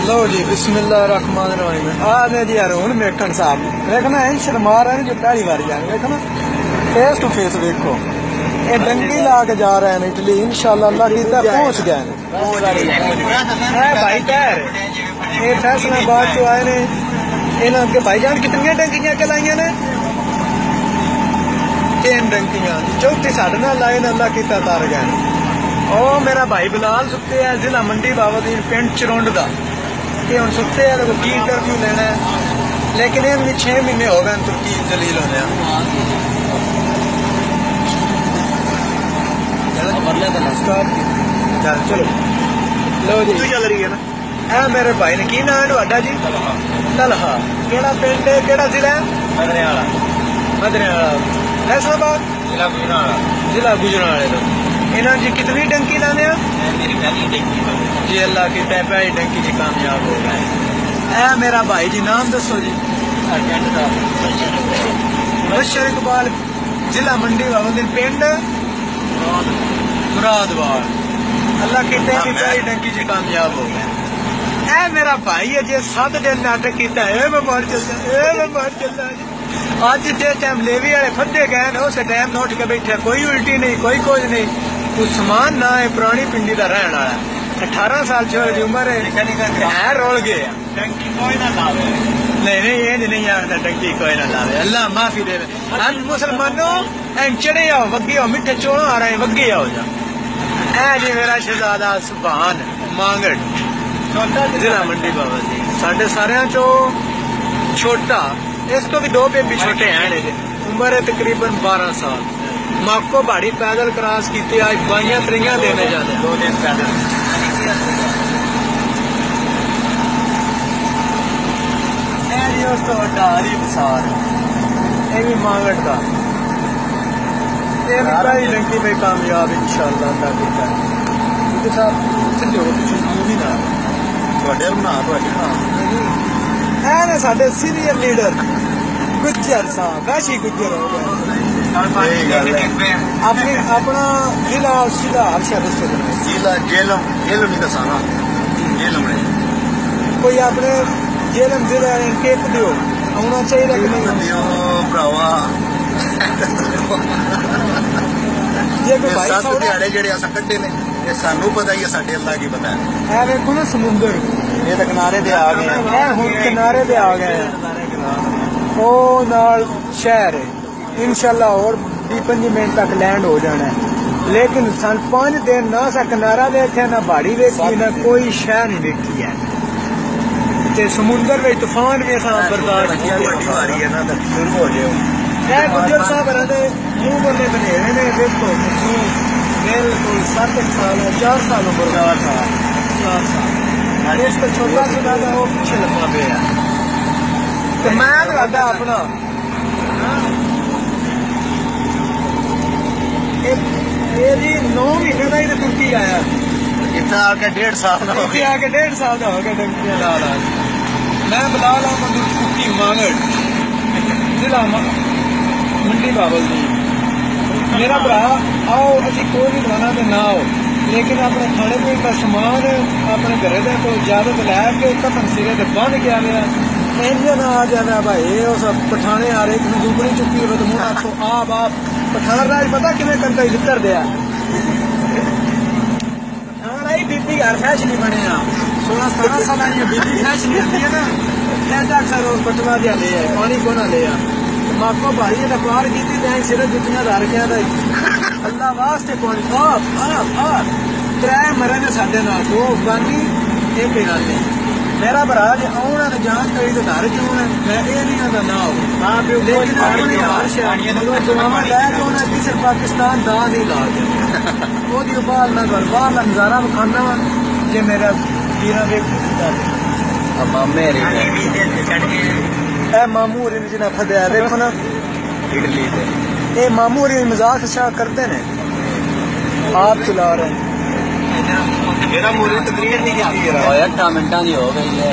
लो जी बिस्मिल्लाह रहमान रहीम। आने जी अरुण मेकन साहब देखना है शर्मा रहे हैं जो पहली बार जाने देखना फेस टू फेस देखो ये डंकी ला के जा रहे हैं इटली इंशाल्लाह अल्लाह की तरफ पहुंच गए हैं भाई कह ये फैसलाबाद जो आए ने इन्हों के भाईजान कितनी डंकियां चलाइया ने 3 डंकियां चौथी साढ़े नाल लाए ने अल्लाह की तार गए ओ मेरा भाई बिलाल सुते है जिला मंडी बाबादीन पिंड चरुंड दा ये हम सुते हैं तो की इंटरव्यू लेना है लेकिन ये 6 महीने हो गए तुर्की जलील होने चलो लो जी तू चल रही है ना ए मेरे भाई ने की नाम है जी तलहा केड़ा पिंड है केड़ा जिला है मदरेवाला फैसलाबाद जिला गुजरावाले तो इन्हों जी कितनी डंकी लाने मेरी पहली डंकी जी अल्लाह की पहली डंकी जी कामयाब हो गए ए मेरा भाई जी नाम दसो जी बशर इकबाल जिला मंडी बाबादीन पिंड मुरादवाल अल्लाह की पहली डंकी जी कामयाब हो गए ए मेरा भाई है जी 7 दिन नाटक किया मैं मर चलता अज जे टाइम लेवी वाले फटे गए उस टाइम उठ के बैठे कोई उल्टी नहीं कोई कुछ नहीं उस्मान ना है पुरानी पिंडी का रहने वाला 18 साल छोरे की उम्र है रोल गए नहीं ये नहीं आता टंकी कोई ना लावे अल्लाह माफी दे हम मुसलमानों चढ़े आओ वगे आओ मिठे चौलों आ रहे वगे आओ जा ऐ जी मेरा शहजादा सुभान मांगड़ जिला मंडी बाबा जी साढ़े सारे चो छोटा इस तो भी 2 बेबी छोटे हैं उम्र है तकरीबन 12 साल माको भाड़ी पैदल क्रॉस की आज 22 देने जाते 2 दिन पैदल भी मांगड़ का डंकी पे कामयाब इंशाल्लाह साढ़े सीनियर लीडर गुज्जर साहब वैसे गुज्जर हो गए अपना जिला जिला जेलम ही दसाना कोई अपने जेलम जिला टिप दियो आना चाहिए कि नहीं भरावा जे कोई भाई दिहाड़े जेड़े अस कड्डे ने ये सानू पता ही है साडे अल्लाह की पता है ए देखो ना समुंदर ये तो किनारे पे आ गए हैं हुन किनारे पे आ गए हैं ओ नाल शहर है इंशाल्लाह और 20-25 मिनट तक लैंड हो जाना है लेकिन सन 5 दिन ना सा किनारा देखा ना बाड़ी देखी ना कोई शह नहीं देखी है ते समुंदर में तूफान भी बर्दाश्त है ना शुरू हो जाए गुजर साहब रहते मुंह बोले बनेरे ने देखो बिल्कुल 7 साल 4 साल उम्र का था 4 साल इसको छोटा सा था वो पीछे लगा पे है तो मैं लगा अपना ये जी 9 महीने का ही तुर्की आया इतना आके 1.5 साल का हो गया डंकियां ला मैं बिलाल अहमद तुर्की मांगड़ जिला मंडी बाबादीन मेरा भरा आओ असी कोई भी दवाना तो ना हो लेकिन अपने खाने पीने का सामान अपने घरे को इजाजत लैके कफन सिरे से बन गया मेरा इंजन आ जाना भाई वो सब पठाने आ रहे दुबड़ी चुकी हो तो मुँह आपको आप पठान राज पता किमें करता जितर दिया पठान आई बीबी घर फैश नहीं बने 16-17 साल बीबी फैश नहीं आती है ना अक्सर रोज पटवा दिया ले पानी को ना ले माको भाई ने पार की सिर जुतियां ला रखिया अल्लाह वास्ते पानी त्रै मरे ने साडे नाल 2 अफगानी 1 ईरानी मेरा भरा जे आना तो जान करी तो घर क्यों है मैं ये नहीं आता ना हो मां प्यो लेकिन दुआवां लैके उन्हें किसी पाकिस्तान दा नहीं ला के ओदी बाहर ना कर बाहर नजारा विखाना वा जे मेरा वीरा वेख मामे मामू जिन्हें फदया देखो ना इटली ये मामू मजाक शाक करते ने आप चला रहे हैं मेरा मूरी तकरीर नहीं की मिनटा की हो गई है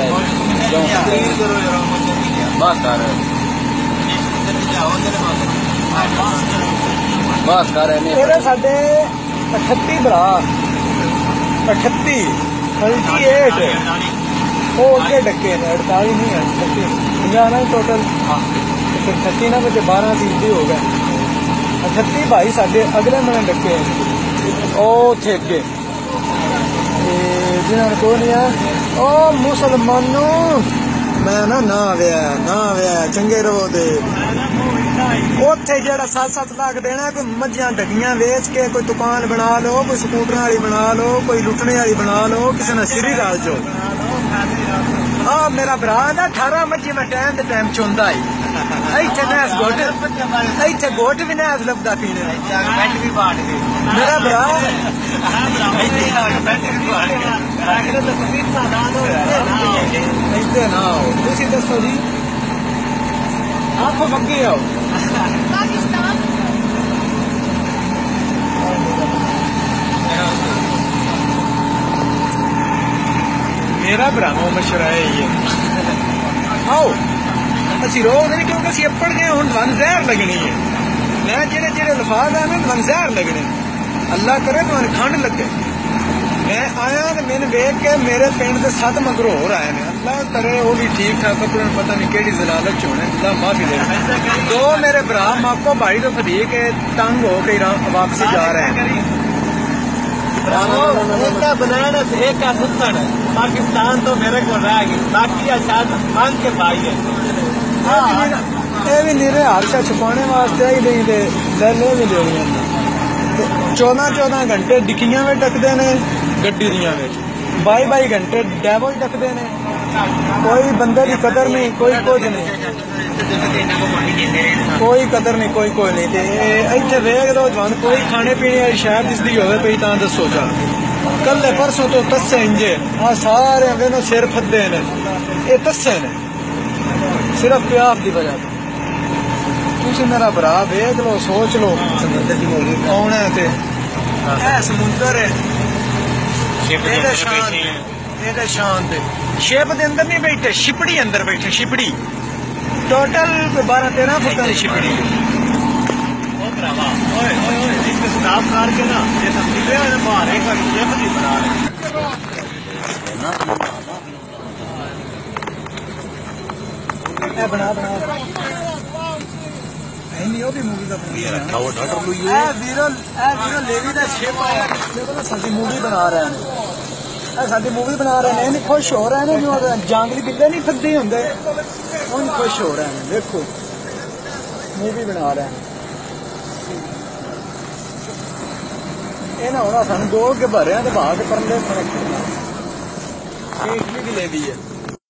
बस कर मेरे साढ़े 38 भरा 38 38 वो अगे डके ने 48 नहीं है 50 ना टोटल। फिर 36 ना बचे 12 सीधी हो गए 38 भाई साढ़े अगले महीने डके थे अगे जिन्होंने को नहीं है ओ मुसलमानों मैं ना आया चंगे रहो दे उत्थे जेड़ा 7-7 लाख देना कोई मझियां डगियां वेच के कोई दुकान बना लो कोई स्कूटर वाली बना लो कोई लुटने वाली बना लो किसी ने सिरी डाल जो मेरा भरा ना 18 मझी में टाइम चुनदा ही इत्थे गोट भी ना लभदा पीने मेरा भरा ना तुसी दसो जी आखो मग्गे आओ मेरा भरावो मशवरा है ये आओ असि रो नहीं क्योंकि असि अपड़ गए हुण वन जहर लगनी है मैं जेड़े जेड़े लफाज है ना वन जहर लगने अल्लाह करे तुहानू ठंड लगे मैं आया तो मैंने वेख के मेरे पिंड के 7 मगर होर आए ने अल्लाह करे वो भी ठीक ठाक अपने पता नहीं केड़ी जलालत च होने अल्लाह माफी दे 2 मेरे भरा माको भाई तो फदी के तंग हो के वापसी जा रहे हैं बनाना एक का सुत्तन पाकिस्तान तो मेरे को रह गई बाकी शायद मान के भाई है ये भी निरे हादसा छुपाने वास्ते ही नहीं दे ले भी देनी 14 घंटे डिक्कियां में टकते ने गड्डी दियां में 22 घंटे डैवल टकते ने कोई बंदे की कदर नहीं कोई कुछ नहीं कोई कदर नहीं कोई नहीं इत्थे वेख लो जवान कोई खाने पीने वाली शहर दिसदी होवे पई तां दसो जा कल परसों तो तस्से इंजे आ सारे वेनो सिर फद्दे ने ये तस्से ने सिर्फ प्यास की वजह तुसी मेरा भरा वेख लो सोच लो आना ते समुंदर है शांत शिप के अंदर नहीं बैठे शिपड़ी अंदर बैठे शिपड़ी टोटल 12-13 फुट की शिपड़ी बना मूवी बना रहे हैं साडी मूवी बना रहे हैं नहीं खुश हो रहे हैं जो जंगली बिल्ले नहीं फद्दे होंगे खुश हो रहे हैं देखो मूवी बना रहे हैं ये ना होना सानू 2 अगे भरे तो भाग परले इटली भी ले दी है